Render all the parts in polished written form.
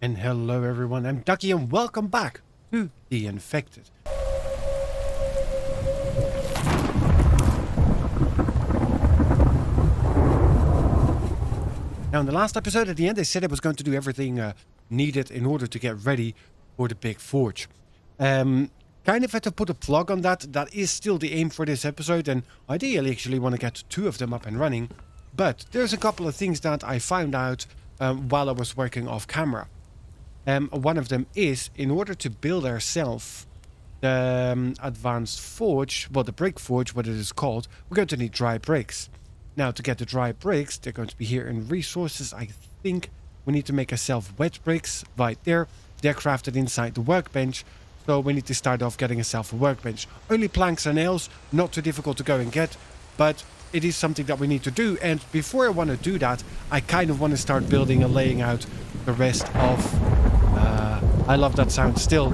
And hello everyone, I'm Duckie and welcome back to The Infected. Now in the last episode at the end they said I was going to do everything needed in order to get ready for the big forge. Kind of had to put a plug on that. That is still the aim for this episode, and ideally actually want to get 2 of them up and running. But there's a couple of things that I found out while I was working off camera. One of them is, in order to build ourselves the advanced forge, well, the brick forge, what it is called, we're going to need dry bricks. Now, to get the dry bricks, they're going to be here in resources. I think we need to make ourselves wet bricks right there. They're crafted inside the workbench, so we need to start off getting ourselves a workbench. Only planks and nails, not too difficult to go and get, but it is something that we need to do. And before I want to do that, I kind of want to start building and laying out the rest of... I love that sound still.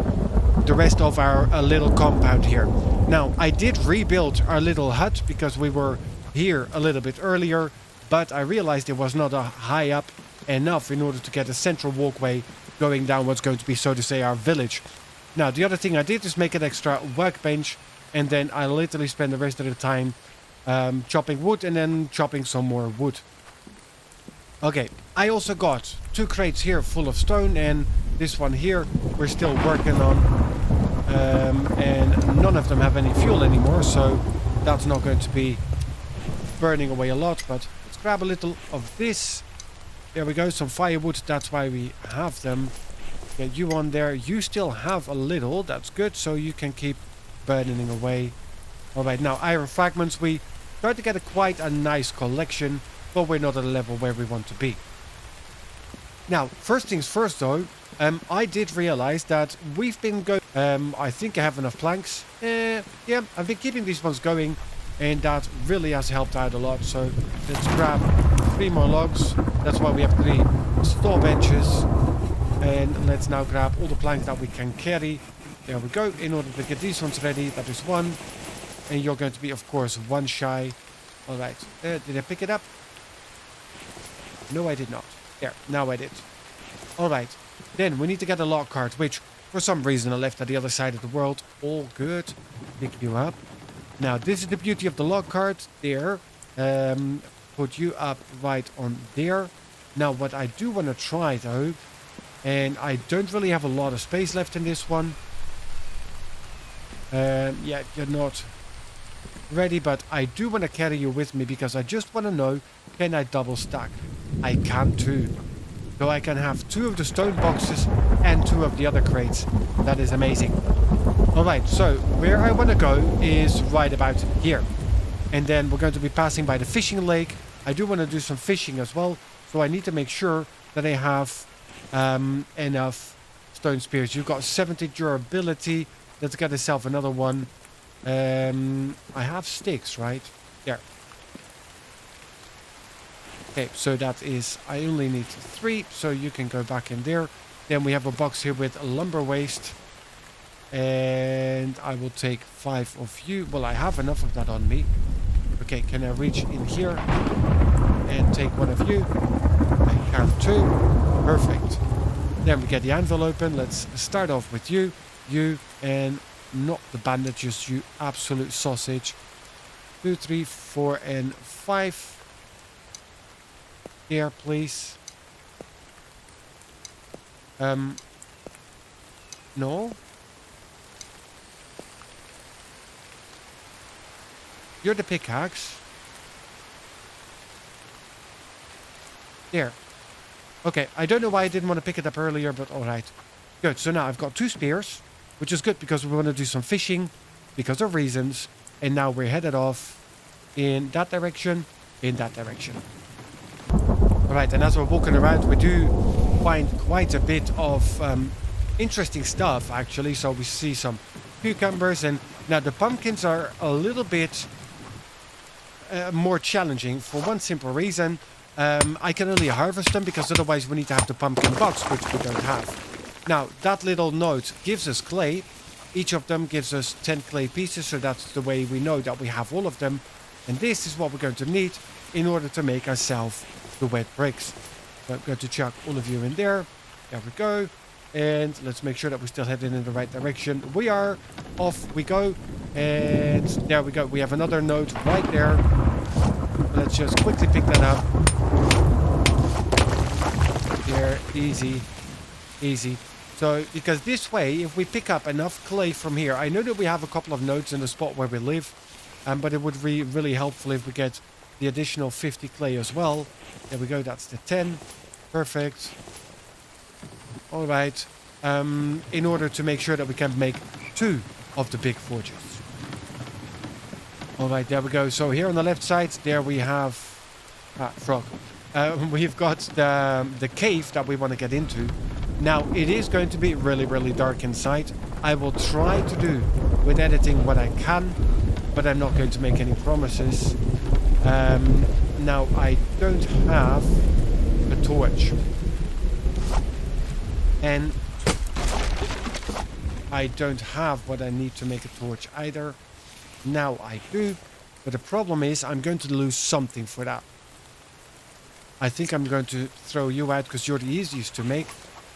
The rest of our little compound here. Now, I did rebuild our little hut because we were here a little bit earlier, but I realized it was not high up enough in order to get a central walkway going down what's going to be, so to say, our village. Now, the other thing I did is make an extra workbench, and then I literally spend the rest of the time chopping wood and then chopping some more wood. Okay, I also got 2 crates here full of stone, and this one here we're still working on, and none of them have any fuel anymore, so that's not going to be burning away a lot. But let's grab a little of this. There we go, some firewood, that's why we have them. Get you on there. You still have a little, that's good, so you can keep burning away. Alright, now iron fragments, we tried to get quite a nice collection, but we're not at a level where we want to be. Now, first things first though, I did realize that we've been going... I think I have enough planks. Yeah, I've been keeping these ones going, and that really has helped out a lot. So let's grab 3 more logs. That's why we have 3 store benches. And let's now grab all the planks that we can carry. There we go. In order to get these ones ready, that is 1. And you're going to be, of course, 1 shy. Alright, did I pick it up? No, I did not. There, now I did. Alright, then we need to get a log cart, which for some reason I left at the other side of the world. All good. Pick you up. Now, this is the beauty of the log cart. There. Put you up right on there. Now, what I do want to try, though, and I don't really have a lot of space left in this one. Yeah, you're not ready, but I do want to carry you with me because I just want to know, can I double stack? I can too. So I can have 2 of the stone boxes and 2 of the other crates. That is amazing. Alright, so where I want to go is right about here. And then we're going to be passing by the fishing lake. I do want to do some fishing as well, so I need to make sure that I have enough stone spears. You've got 70 durability. Let's get yourself another one. I have sticks, right? There. Okay, so that is, I only need 3, so you can go back in there. Then we have a box here with lumber waste. And I will take 5 of you. Well, I have enough of that on me. Okay, can I reach in here and take 1 of you? I can too. Perfect. Then we get the anvil open. Let's start off with you. You, and not the bandages, you absolute sausage. 2, 3, 4, and 5. Here, please. No. You're the pickaxe. There. Okay, I don't know why I didn't want to pick it up earlier, but alright. Good, so now I've got 2 spears, which is good because we want to do some fishing because of reasons. And now we're headed off in that direction, in that direction. Alright, and as we're walking around, we do find quite a bit of interesting stuff, actually. So we see some cucumbers, and now the pumpkins are a little bit more challenging for one simple reason. I can only harvest them because otherwise we need to have the pumpkin box, which we don't have. Now, that little note gives us clay. Each of them gives us 10 clay pieces, so that's the way we know that we have all of them. And this is what we're going to need in order to make ourselves the wet bricks. So I'm going to chuck all of you in there. There we go. And let's make sure that we're still heading in the right direction. We are. Off we go. And there we go. We have another note right there. Let's just quickly pick that up. There, easy. Easy. So, because this way, if we pick up enough clay from here, I know that we have a couple of nodes in the spot where we live, but it would be really helpful if we get the additional 50 clay as well. There we go, that's the 10. Perfect. All right. In order to make sure that we can make 2 of the big forges. All right, there we go. So here on the left side, there we have... frog. We've got the cave that we want to get into. Now, it is going to be really, really dark inside. I will try to do with editing what I can, but I'm not going to make any promises. Now, I don't have a torch. And I don't have what I need to make a torch either. Now I do, but the problem is I'm going to lose something for that. I think I'm going to throw you out because you're the easiest to make.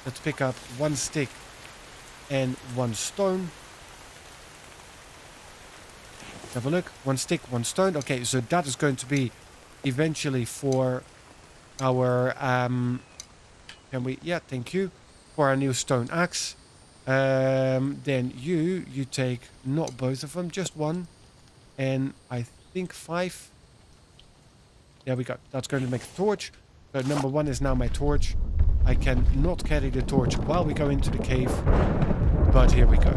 Let's pick up 1 stick and 1 stone. Have a look. 1 stick, 1 stone. Okay, so that is going to be eventually for our... can we... Yeah, thank you. For our new stone axe. Then you take not both of them, just 1. And I think 5. There we go. That's going to make a torch. So number 1 is now my torch. I can not carry the torch while we go into the cave. But here we go.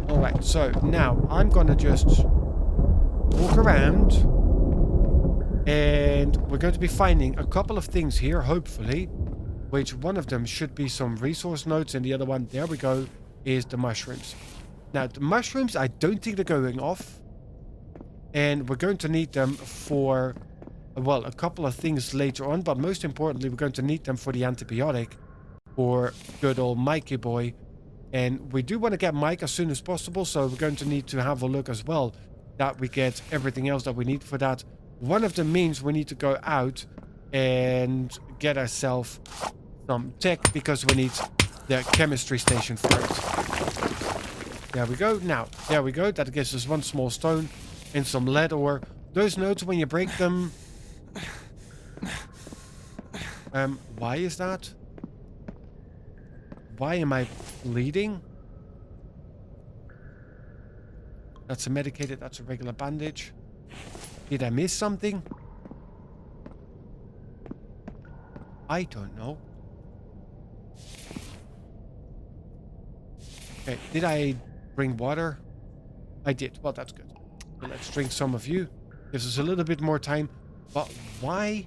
Alright, so now I'm going to just walk around. And we're going to be finding a couple of things here, hopefully. Which one of them should be some resource nodes. And the other one, there we go, is the mushrooms. Now, the mushrooms, I don't think they're going off. And we're going to need them for, well, a couple of things later on. But most importantly, we're going to need them for the antibiotic. For good old Mikey boy. And we do want to get Mike as soon as possible. So we're going to need to have a look as well. That we get everything else that we need for that. One of them means we need to go out and get ourselves some tech. Because we need the chemistry station for it. There we go. Now, there we go. That gives us 1 small stone. And some lead ore. Those nodes, when you break them... why is that? Why am I bleeding? That's a medicated, that's a regular bandage. Did I miss something? I don't know. Okay, did I bring water? I did. Well, that's good. So let's drink some of you. Gives us a little bit more time. But why?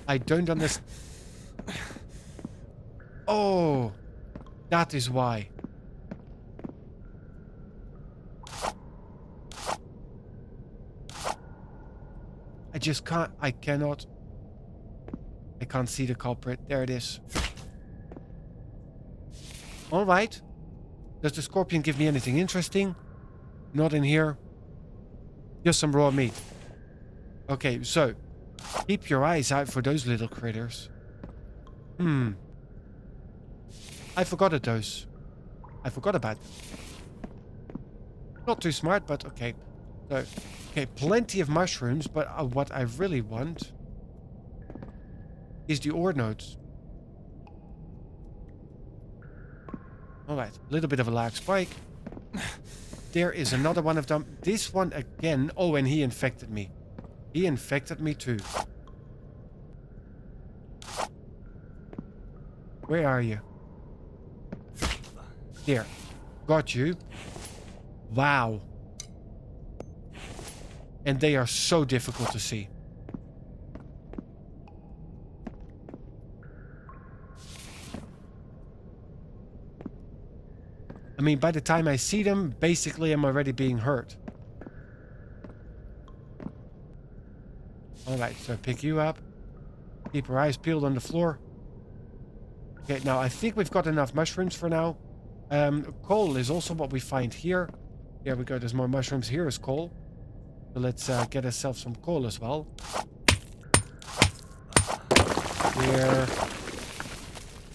I don't understand. Oh, that is why. I just can't. I cannot. I can't see the culprit. There it is. All right. Does the scorpion give me anything interesting? Not in here. Just some raw meat. Okay, so keep your eyes out for those little critters. I forgot about those. I forgot about them. Not too smart, but okay. So, okay, plenty of mushrooms, but what I really want is the ore nodes. Alright, a little bit of a lag spike. There is another one of them. This one again. Oh, and he infected me. He infected me too. Where are you? There. Got you. Wow. And they are so difficult to see. I mean, by the time I see them, basically I'm already being hurt. Alright, so pick you up. Keep your eyes peeled on the floor. Okay, now I think we've got enough mushrooms for now. Coal is also what we find here. There we go, there's more mushrooms. Here is coal. So let's get ourselves some coal as well. There.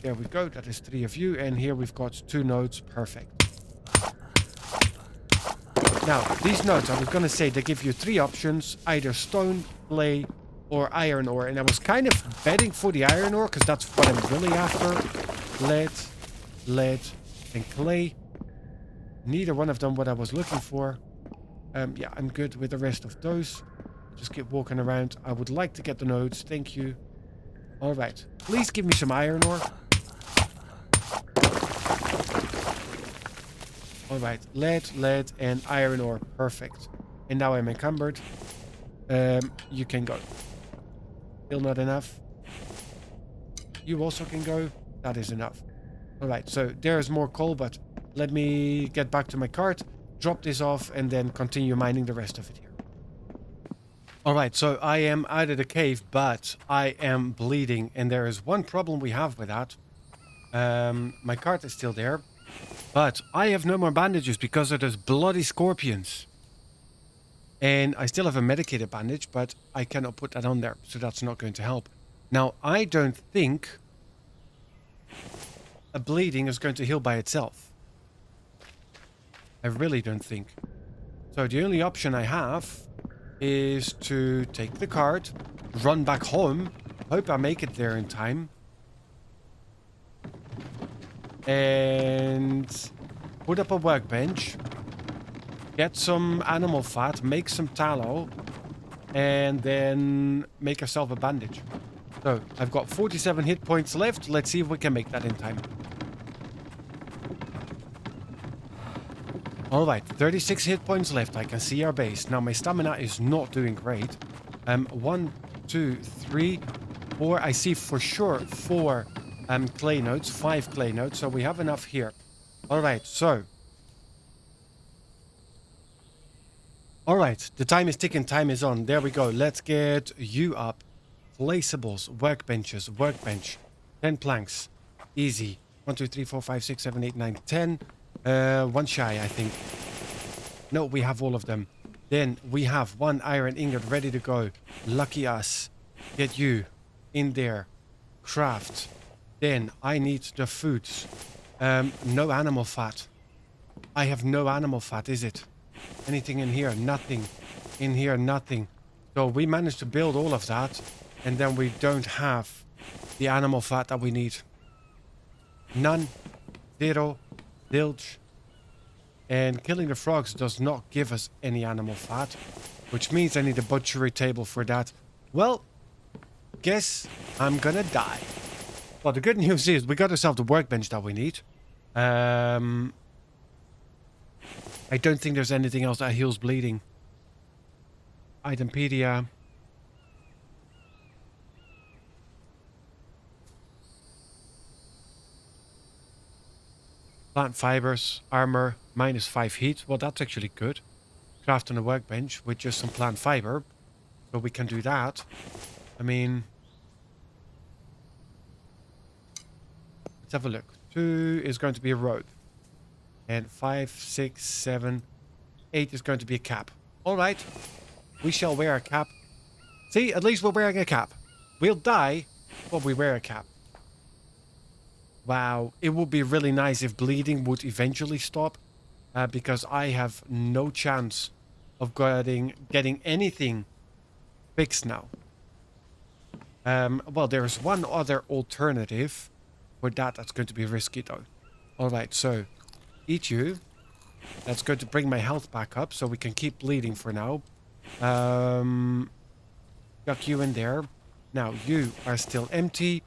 There we go. That is 3 of you. And here we've got 2 nodes. Perfect. Now, these nodes, I was going to say, they give you 3 options. Either stone, clay, or iron ore. And I was kind of betting for the iron ore, because that's what I'm really after. Lead, and clay. Neither one of them what I was looking for. Yeah, I'm good with the rest of those. Just keep walking around. I would like to get the nodes. Thank you. All right. Please give me some iron ore. All right. Lead, and iron ore. Perfect. And now I'm encumbered. You can go. Still not enough. You also can go. That is enough. All right. So there's more coal, but let me get back to my cart, drop this off, and then continue mining the rest of it here. Alright, so I am out of the cave, but I am bleeding, and there is one problem we have with that. My cart is still there, but I have no more bandages because of those bloody scorpions. And I still have a medicated bandage, but I cannot put that on there, so that's not going to help. Now, I don't think a bleeding is going to heal by itself. I really don't think. So the only option I have is to take the cart, run back home, hope I make it there in time, and put up a workbench, get some animal fat, make some tallow, and then make ourselves a bandage. So I've got 47 hit points left. Let's see if we can make that in time. Alright, 36 hit points left. I can see our base. Now, my stamina is not doing great. 1, 2, 3, 4. I see for sure 4 clay nodes, 5 clay nodes. So we have enough here. Alright, so. Alright, the time is ticking. Time is on. There we go. Let's get you up. Placeables, workbenches, workbench. 10 planks. Easy. 1, 2, 3, 4, 5, 6, 7, 8, 9, 10. One shy, I think. No, we have all of them. Then we have 1 iron ingot ready to go. Lucky us. Get you in there. Craft. Then I need the foods. No animal fat. I have no animal fat, is it? Anything in here? Nothing. In here, nothing. So we managed to build all of that. And then we don't have the animal fat that we need. None. 0. Zilch. And killing the frogs does not give us any animal fat, which means I need a butchery table for that. Well, guess I'm gonna die. Well, the good news is we got ourselves the workbench that we need. I don't think there's anything else that heals bleeding. Itempedia. Plant fibers, armor, -5 heat. Well, that's actually good. Craft on a workbench with just some plant fiber. So we can do that. I mean... Let's have a look. 2 is going to be a rope. And 5, 6, 7, 8 is going to be a cap. Alright. We shall wear a cap. See, at least we're wearing a cap. We'll die, but we wear a cap. Wow, it would be really nice if bleeding would eventually stop, because I have no chance of getting anything fixed now. Well, there's one other alternative, but that's going to be risky though. Alright, so eat you. That's going to bring my health back up, so we can keep bleeding for now. Got you in there. Now, you are still empty.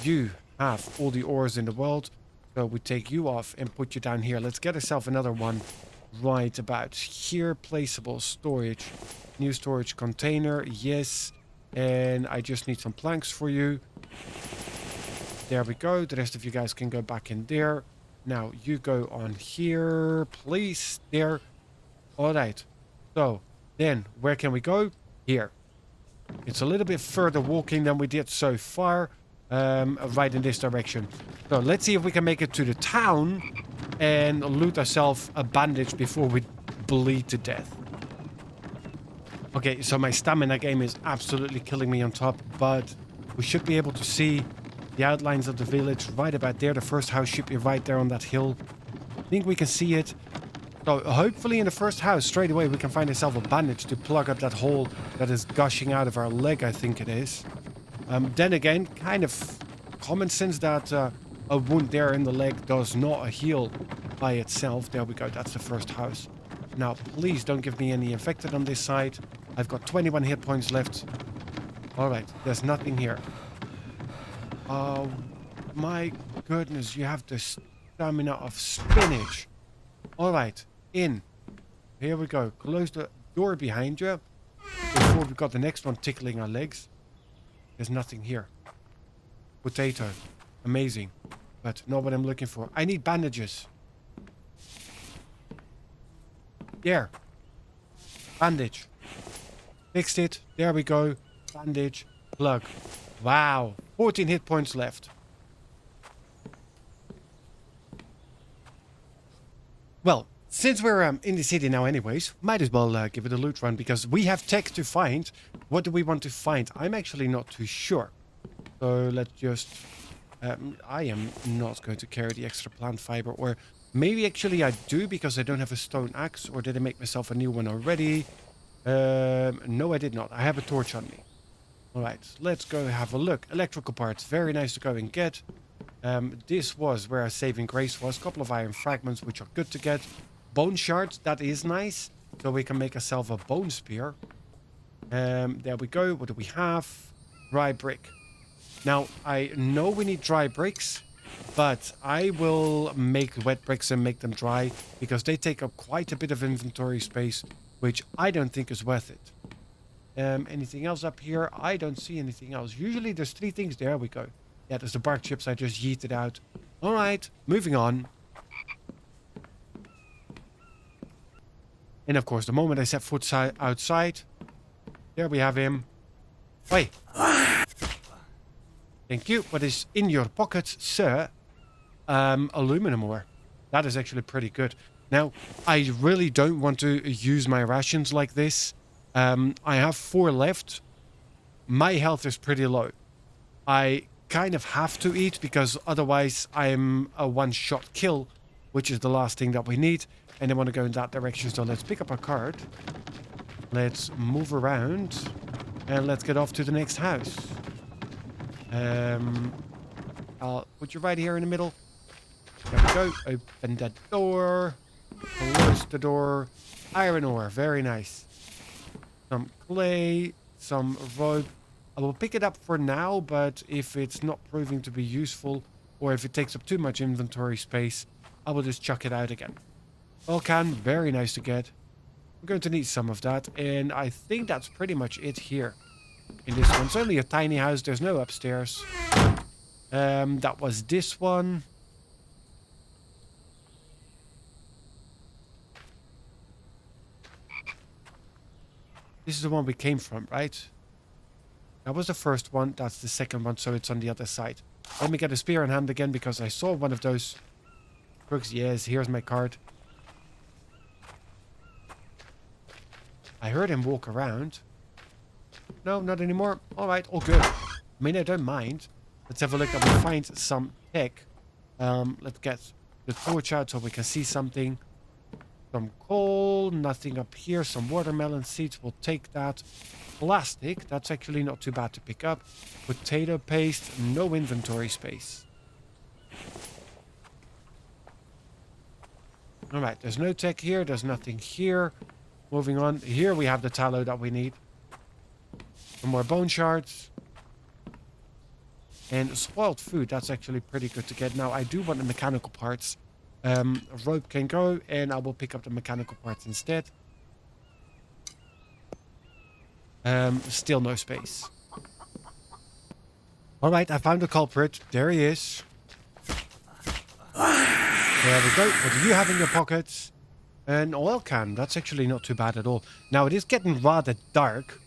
You have all the ores in the world, so we take you off and put you down here. Let's get ourselves another one right about here. Placeable storage, new storage container, yes. And I just need some planks for you. There we go. The rest of you guys can go back in there. Now you go on here, please. There. All right, so then where can we go? Here. It's a little bit further walking than we did so far. Right in this direction. So let's see if we can make it to the town and loot ourselves a bandage before we bleed to death. Okay, so my stamina game is absolutely killing me on top, but We should be able to see the outlines of the village right about there. The first house should be right there on that hill. I think we can see it. So hopefully in the first house straight away we can find ourselves a bandage to plug up that hole that is gushing out of our leg, I think it is. Then again, kind of common sense that a wound there in the leg does not heal by itself. There we go, that's the first house. Now please don't give me any infected on this side. I've got 21 hit points left. Alright, there's nothing here. Oh my goodness, you have the stamina of spinach. Alright, in. Here we go. Close the door behind you. Before we got the next one tickling our legs. There's nothing here. Potato. Amazing. But not what I'm looking for. I need bandages. There. Bandage. Fixed it. There we go. Bandage. Plug. Wow. 14 hit points left. Well, since we're in the city now anyways, might as well give it a loot run because we have tech to find. What do we want to find? I'm actually not too sure. So let's just... I am not going to carry the extra plant fiber, or maybe actually I do because I don't have a stone axe, or did I make myself a new one already? No, I did not. I have a torch on me. Alright, let's go have a look. Electrical parts, very nice to go and get. This was where our saving grace was. A couple of iron fragments, which are good to get. Bone shards, that is nice. So we can make ourselves a bone spear. There we go. What do we have? Dry brick. Now, I know we need dry bricks, but I will make wet bricks and make them dry because they take up quite a bit of inventory space, which I don't think is worth it. Anything else up here? I don't see anything else. Usually there's 3 things. There we go. Yeah, there's the bark chips I just yeeted out. Alright, moving on. And of course, the moment I set foot outside, there we have him. Wait. Thank you. What is in your pockets, sir? Aluminum ore. That is actually pretty good. Now, I really don't want to use my rations like this. I have 4 left. My health is pretty low. I kind of have to eat because otherwise I'm a one-shot kill, which is the last thing that we need. And I want to go in that direction. So let's pick up our card. Let's move around. And let's get off to the next house. I'll put you right here in the middle. There we go. Open the door. Close the door. Iron ore. Very nice. Some clay. Some rope. I will pick it up for now, but if it's not proving to be useful, or if it takes up too much inventory space, I will just chuck it out again. Volcan, very nice to get. We're going to need some of that, and I think that's pretty much it here. In this one, it's only a tiny house, there's no upstairs. That was this one. This is the one we came from, right? That was the first one, that's the second one, so it's on the other side. Let me get a spear in hand again, because I saw one of those crooks. Yes, here's my card. I heard him walk around. No, not anymore. Alright, all good. I mean, I don't mind. Let's have a look that we find some tech. Let's get the torch out so we can see something. Some coal, nothing up here. Some watermelon seeds, we'll take that. Plastic, that's actually not too bad to pick up. Potato paste, no inventory space. Alright, there's no tech here, there's nothing here. Moving on, here we have the tallow that we need. Some more bone shards. And spoiled food, that's actually pretty good to get. Now, I do want the mechanical parts. A rope can go, and I will pick up the mechanical parts instead. Still no space. Alright, I found the culprit. There he is. There we go. What do you have in your pockets? An oil can. That's actually not too bad at all. Now, it is getting rather dark.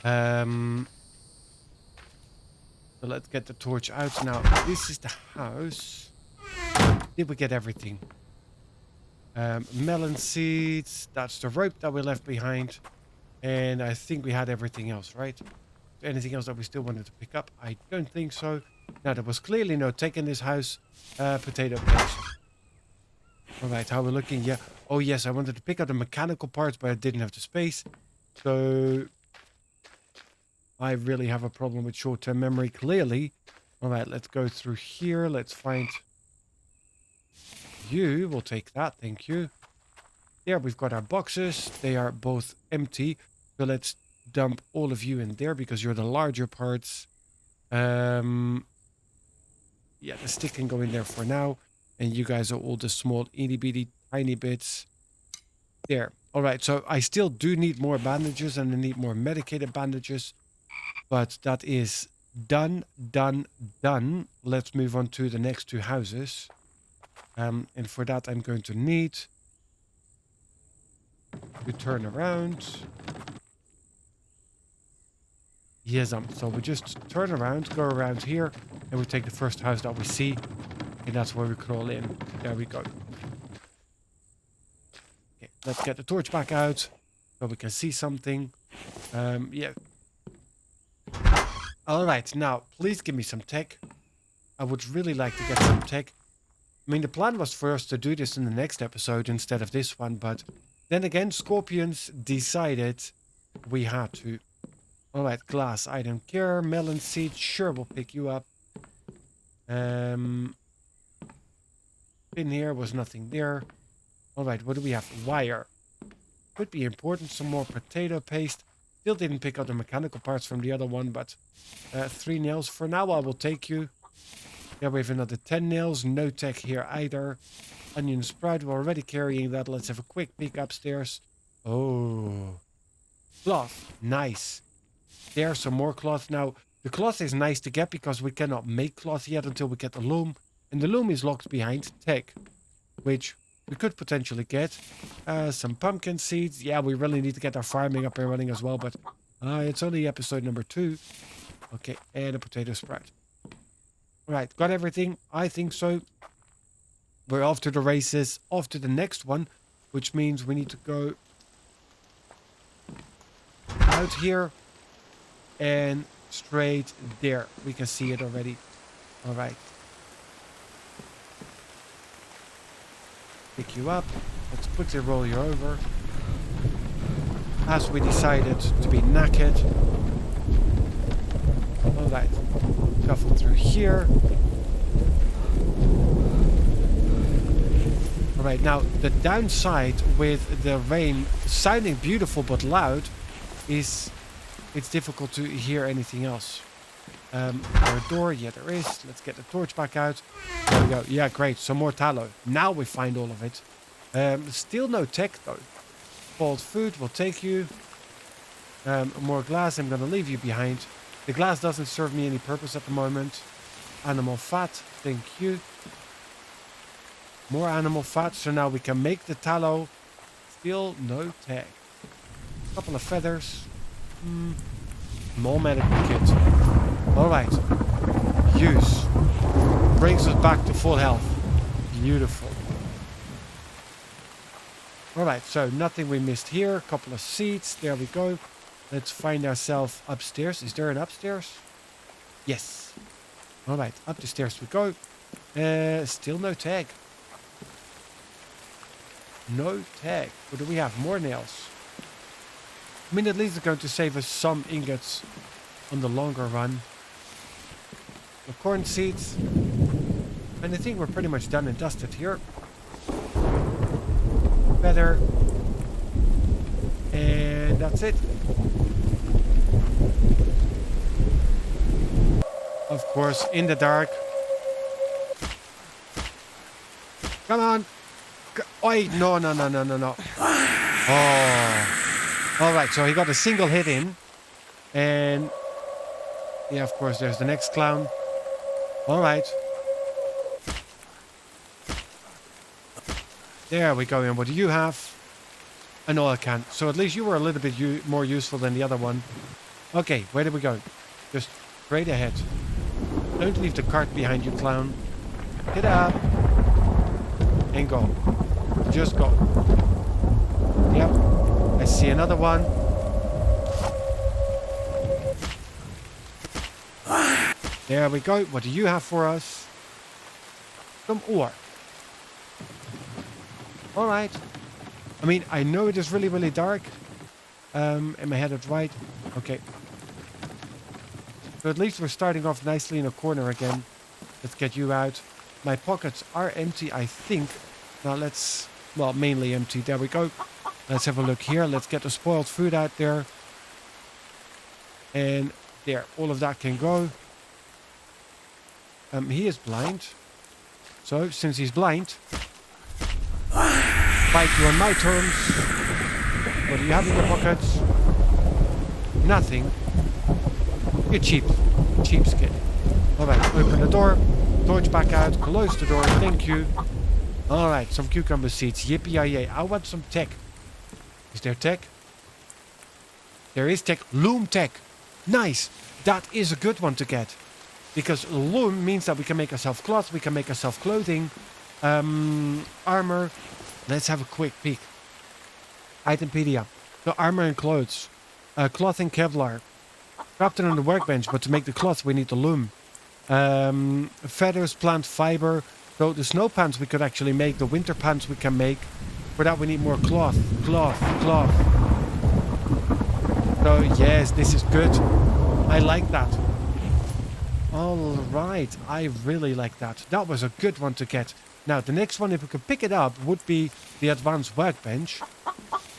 So let's get the torch out. Now, this is the house. Did we get everything? Melon seeds. That's the rope that we left behind. And I think we had everything else, right? Anything else that we still wanted to pick up? I don't think so. Now, there was clearly no tech in this house. Potato paste. All right, how we're looking? Yeah. Oh, yes, I wanted to pick up the mechanical parts, but I didn't have the space. So I really have a problem with short-term memory, clearly. All right, let's go through here. Let's find you. We'll take that. Thank you. There, we've got our boxes. They are both empty. So let's dump all of you in there because you're the larger parts. Yeah, the stick can go in there for now. And you guys are all the small, itty-bitty, tiny bits. There. All right, so I still do need more bandages and I need more medicated bandages. But that is done, done, done. Let's move on to the next two houses. And for that, I'm going to need to turn around. Yes, so we just turn around, go around here, and we take the first house that we see. And that's where we crawl in. There we go. Okay, let's get the torch back out so we can see something. Yeah. All right, now, please give me some tech. I would really like to get some tech. I mean, the plan was for us to do this in the next episode instead of this one, but then again, Scorpions decided we had to. All right, glass, I don't care. Melon seed, sure, we'll pick you up. In here was nothing there. All right, what do we have? Wire. Could be important. Some more potato paste. Still didn't pick up the mechanical parts from the other one, but 3 nails. For now, I will take you. Yeah, we have another 10 nails. No tech here either. Onion sprout, we're already carrying that. Let's have a quick peek upstairs. Oh. Cloth. Nice. There's some more cloth. Now, the cloth is nice to get because we cannot make cloth yet until we get the loom. And the loom is locked behind tech, which we could potentially get. Some pumpkin seeds. Yeah, we really need to get our farming up and running as well, but it's only episode number 2. Okay, and a potato sprout. Right, got everything? I think so. We're off to the races, off to the next one, which means we need to go out here and straight there. We can see it already. All right. Pick you up. Let's quickly roll you over. As we decided to be knackered. All right. Shuffle through here. All right. Now, the downside with the rain sounding beautiful but loud is it's difficult to hear anything else. There a door? Yeah, there is. Let's get the torch back out. There we go. Yeah, great. Some more tallow. Now we find all of it. Still no tech, though. Cold food will take you. More glass. I'm going to leave you behind. The glass doesn't serve me any purpose at the moment. Animal fat. Thank you. More animal fat. So now we can make the tallow. Still no tech. Couple of feathers. More medical kit. Alright. Use. Brings us back to full health. Beautiful. Alright, so nothing we missed here. A couple of seeds. There we go. Let's find ourselves upstairs. Is there an upstairs? Yes. Alright, up the stairs we go. Still no tag. No tag. What do we have? More nails. I mean, at least it's going to save us some ingots on the longer run. The corn seeds. And I think we're pretty much done and dusted here. Feather. And that's it. Of course, in the dark. Come on. Oi, no. Oh. Alright, so he got a single hit in. And yeah, of course, there's the next clown. Alright. There we go. And what do you have? An oil can. So at least you were a little bit more useful than the other one. Okay, where did we go? Just straight ahead. Don't leave the cart behind you, clown. Get up. And go. Just go. Yep. I see another one. There we go. What do you have for us? Some ore. All right. I mean, I know it is really, really dark. Am I headed right? Okay. So at least we're starting off nicely in a corner again. Let's get you out. My pockets are empty, I think. Now let's... Well, mainly empty. There we go. Let's have a look here. Let's get the spoiled food out there. And there. All of that can go. He is blind. So, since he's blind... Fight you on my terms. What do you have in your pockets? Nothing. You're cheap. Cheapskate. Alright, open the door. Torch back out. Close the door. Thank you. Alright, some cucumber seeds. Yippee-yay. I want some tech. Is there tech? There is tech. Loom tech. Nice. That is a good one to get. Because loom means that we can make ourselves cloth. We can make ourselves clothing. Armor. Let's have a quick peek. Itempedia. So armor and clothes. Cloth and Kevlar. Crafted on the workbench, but to make the cloth we need the loom. Feathers, plant fiber. So the snow pants we could actually make. The winter pants we can make. For that we need more cloth. Cloth. Cloth. So yes, this is good. I like that. Alright, I really like that. That was a good one to get. Now, the next one, if we could pick it up, would be the advanced workbench.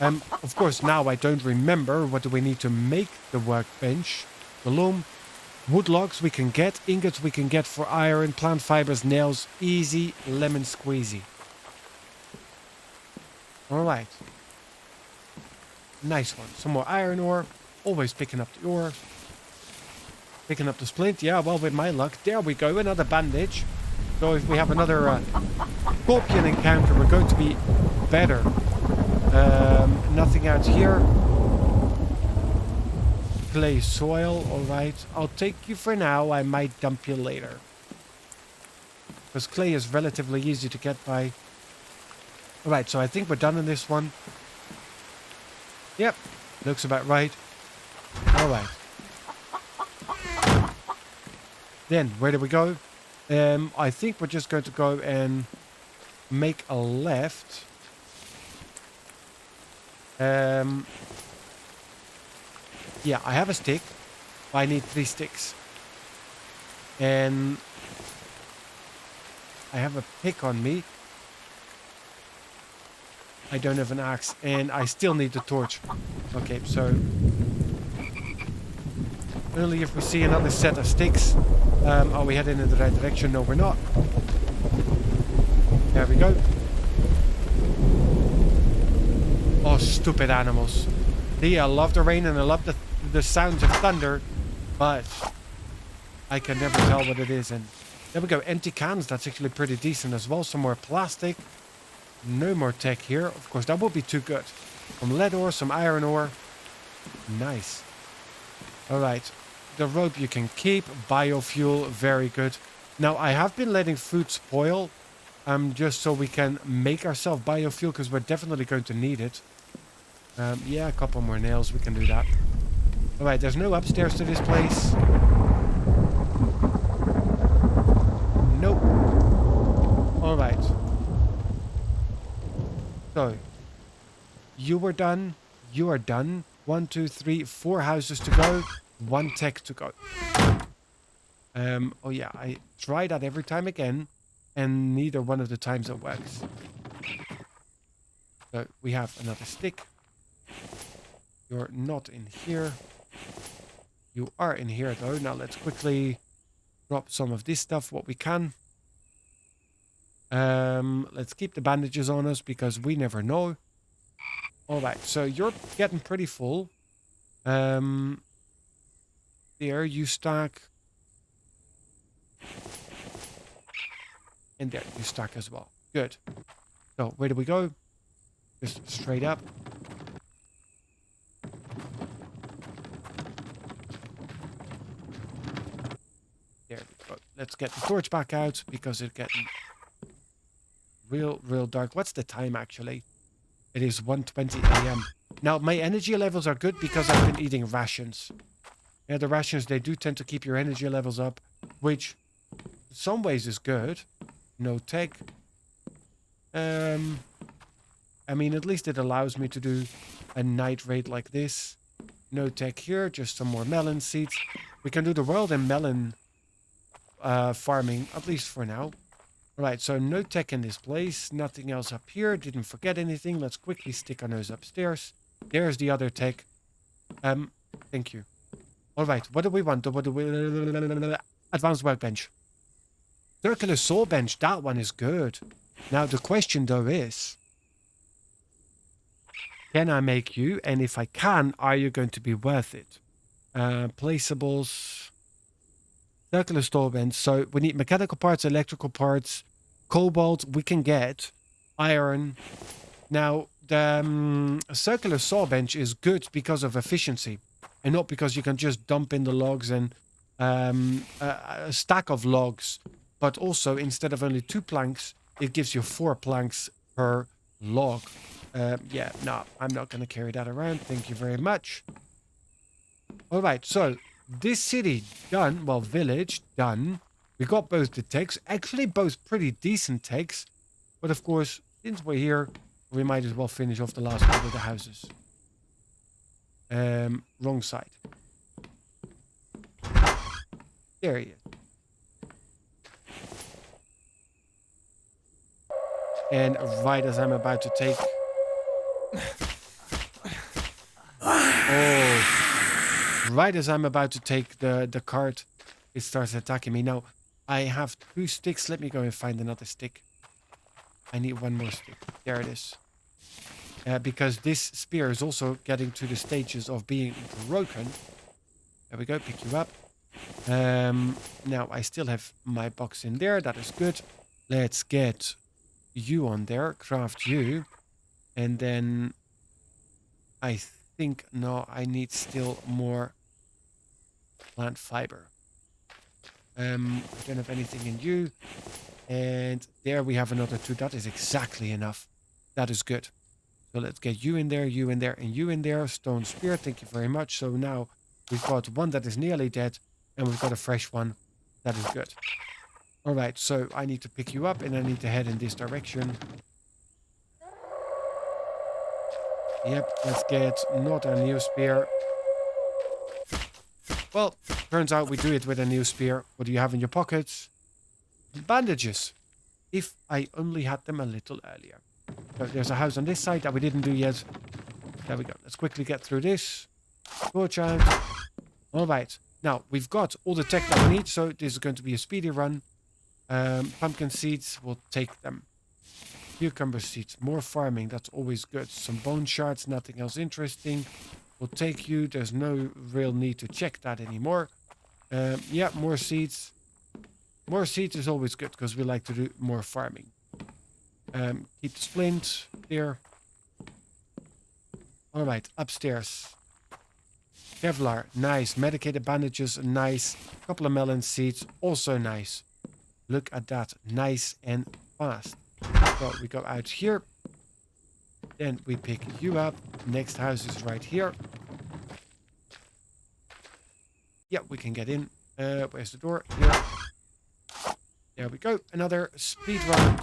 Of course, now I don't remember what do we need to make the workbench. The loom, wood logs we can get, ingots we can get for iron, plant fibers, nails, easy, lemon squeezy. Alright. Nice one. Some more iron ore. Always picking up the ore. Picking up the splint. Yeah, well, with my luck. There we go. Another bandage. So if we have another scorpion encounter, we're going to be better. Nothing out here. Clay soil. Alright. I'll take you for now. I might dump you later. Because clay is relatively easy to get by. Alright, so I think we're done in this one. Yep. Looks about right. Alright. Then, where do we go? I think we're just going to go and make a left. Yeah, I have a stick. I need 3 sticks. And I have a pick on me. I don't have an axe. And I still need the torch. Okay, so... Only if we see another set of sticks. Are we heading in the right direction? No, we're not. There we go. Oh, stupid animals. See, I love the rain and I love the sounds of thunder, but I can never tell what it is. And there we go. Empty cans. That's actually pretty decent as well. Some more plastic. No more tech here. Of course, that would be too good. Some lead ore, some iron ore. Nice. Alright. The rope you can keep. Biofuel. Very good. Now, I have been letting food spoil. Just so we can make ourselves biofuel, because we're definitely going to need it. Yeah, a couple more nails. We can do that. Alright, there's no upstairs to this place. Nope. Alright. So, you were done. You are done. 1, 2, 3, 4 houses to go. 1 tech to go. Oh yeah, I try that every time again, and neither one of the times it works. So we have another stick. You're not in here. You are in here though. Now let's quickly drop some of this stuff, what we can. Let's keep the bandages on us because we never know. Alright, so you're getting pretty full. There, you stack. And there, you stack as well. Good. So, where do we go? Just straight up. There we go. Let's get the torch back out because it's getting real dark. What's the time actually? It is 1:20 a.m. Now, my energy levels are good because I've been eating rations. Yeah, the rations, they do tend to keep your energy levels up. which in some ways is good. No tech. I mean, at least it allows me to do a night raid like this. No tech here, just some more melon seeds. We can do the world and melon farming, at least for now. Right, so no tech in this place. Nothing else up here. Didn't forget anything. Let's quickly stick our nose upstairs. There's the other tech. Thank you. All right, what do we want? What do we... Advanced workbench. Circular saw bench. That one is good. Now, the question, though, is... Can I make you? And if I can, are you going to be worth it? Placeables... Circular store bench. So we need mechanical parts, electrical parts, cobalt. We can get iron. Now, the circular saw bench is good because of efficiency and not because you can just dump in the logs and a stack of logs. But also, instead of only 2 planks, it gives you 4 planks per log. Yeah, no, I'm not going to carry that around. Thank you very much. All right, so... This city done, well, village done. We got both the techs, actually both pretty decent techs. But of course, since we're here, we might as well finish off the last one of the houses. Wrong side. There he is. And right as I'm about to take... Oh... Right as I'm about to take the cart, it starts attacking me. Now, I have 2 sticks. Let me go and find another stick. I need 1 more stick. There it is. Because this spear is also getting to the stages of being broken. There we go. Pick you up. Now, I still have my box in there. That is good. Let's get you on there. Craft you. And then I think, no, I need still more plant fiber. I don't have anything in you. And there we have another 2. That is exactly enough. That is good. So let's get you in there, you in there, and you in there. Stone spear, thank you very much. So now we've got one that is nearly dead, and we've got a fresh one. That is good. All right, so I need to pick you up, and I need to head in this direction. Yep, let's get not a new spear. Well, turns out we do it with a new spear. What do you have in your pockets? Bandages. If I only had them a little earlier. So there's a house on this side that we didn't do yet. There we go. Let's quickly get through this. Torch out. All right. Now, we've got all the tech that we need, so this is going to be a speedy run. Pumpkin seeds, we'll take them. Cucumber seeds, more farming, that's always good. Some bone shards, nothing else interesting. We'll take you, there's no real need to check that anymore. Yeah, more seeds. More seeds is always good, because we like to do more farming. Keep the splint there. Alright, upstairs. Kevlar, nice. Medicated bandages, nice. Couple of melon seeds, also nice. Look at that, nice and fast. So we go out here. Then we pick you up. Next house is right here. Yeah, we can get in. Where's the door? Here. There we go. Another speed run.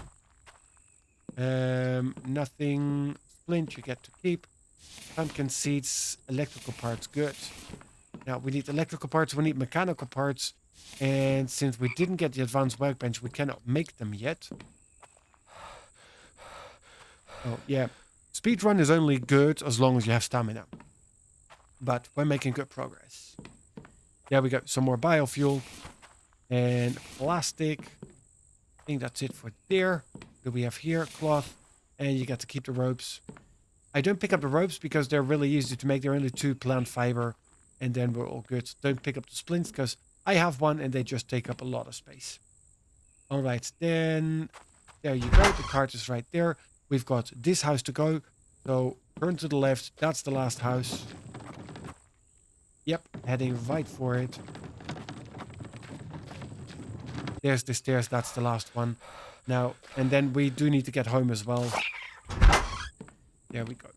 Nothing. Splint you get to keep. Pumpkin seeds. Electrical parts. Good. Now we need electrical parts. We need mechanical parts. And since we didn't get the advanced workbench, we cannot make them yet. Oh, yeah. Speedrun is only good as long as you have stamina. But we're making good progress. There we go. Some more biofuel. And plastic. I think that's it for there. What do we have here? Cloth. And you get to keep the ropes. I don't pick up the ropes because they're really easy to make. They're only 2 plant fiber. And then we're all good. Don't pick up the splints because I have one and they just take up a lot of space. All right. Then there you go. The cart is right there. We've got this house to go. So turn to the left. That's the last house. Yep. Heading right for it. There's the stairs. That's the last one. Now, and then we do need to get home as well. There we go.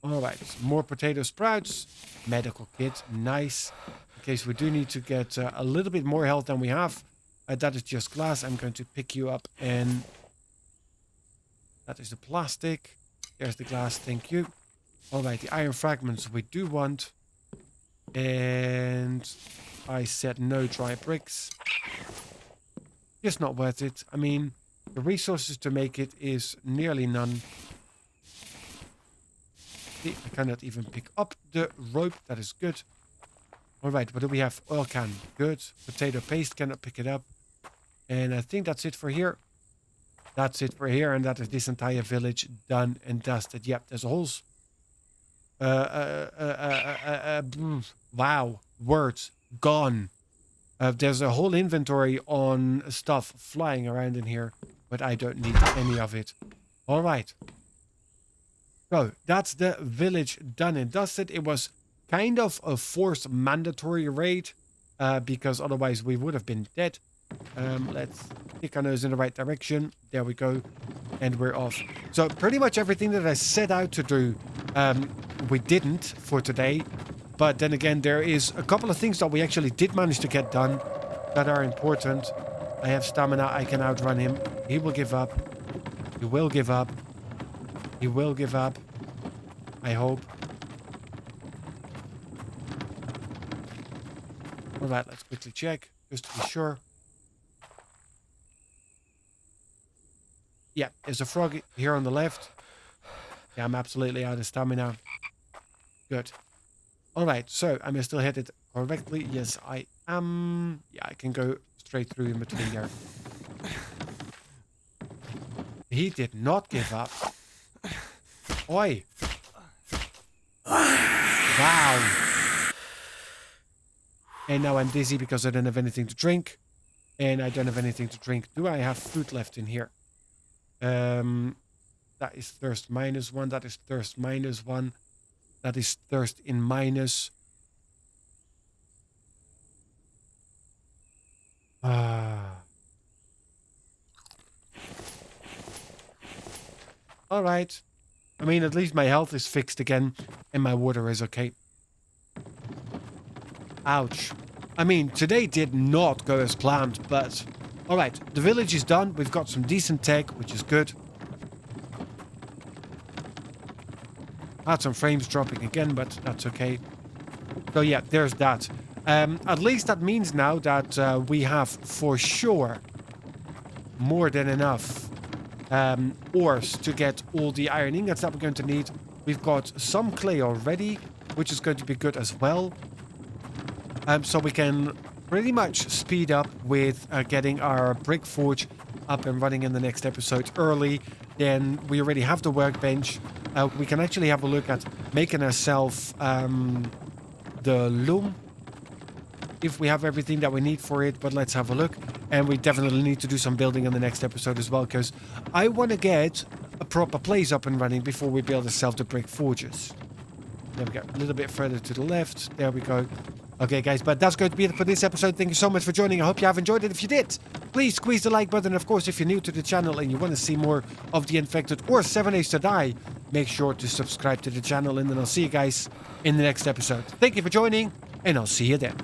All right. More potato sprouts. Medical kit. Nice. case we do need to get a little bit more health than we have. That is just glass. I'm going to pick you up, and that is the plastic. There's the glass. Thank you. All right, the iron fragments we do want. And I said no dry bricks. Just not worth it. I mean, the resources to make it is nearly none. See, I cannot even pick up the rope. That is good. All right, what do we have? Oil can. Good. Potato paste. Cannot pick it up. And I think that's it for here. That's it for here. And that is this entire village done and dusted. Yep, there's a whole... wow. Words. Gone. There's a whole inventory on stuff flying around in here. But I don't need any of it. All right. So, that's the village done and dusted. It was kind of a forced mandatory raid. Because otherwise we would have been dead. Let's kick our nose in the right direction. There we go. And we're off. So pretty much everything that I set out to do, we didn't for today. But then again, there is a couple of things that we actually did manage to get done that are important. I have stamina. I can outrun him. He will give up. He will give up. He will give up. I hope. All right, let's quickly check just to be sure. Yeah, there's a frog here on the left. Yeah, I'm absolutely out of stamina. Good. All right, so am I still headed correctly? Yes, I am. Yeah, I can go straight through in between there. He did not give up. Oi. Wow. And now I'm dizzy because I don't have anything to drink. And I don't have anything to drink. Do I have food left in here? That is thirst -1. That is thirst -1. That is thirst in minus. All right. I mean, at least my health is fixed again and my water is okay. Ouch. I mean, today did not go as planned, but... All right, the village is done. We've got some decent tech, which is good. Had some frames dropping again, but that's okay. So yeah, there's that. At least that means now that we have for sure more than enough ores to get all the iron ingots that we're going to need. We've got some clay already, which is going to be good as well. So we can pretty much speed up with getting our brick forge up and running in the next episode early. Then we already have the workbench. We can actually have a look at making ourselves the loom if we have everything that we need for it, but let's have a look. And we definitely need to do some building in the next episode as well, because I want to get a proper place up and running before we build ourselves the brick forges. There we go, a little bit further to the left. There we go. Okay, guys, but that's going to be it for this episode. Thank you so much for joining. I hope you have enjoyed it. If you did, please squeeze the like button. Of course, if you're new to the channel and you want to see more of The Infected or 7 Days to Die, make sure to subscribe to the channel, and then I'll see you guys in the next episode. Thank you for joining, and I'll see you then.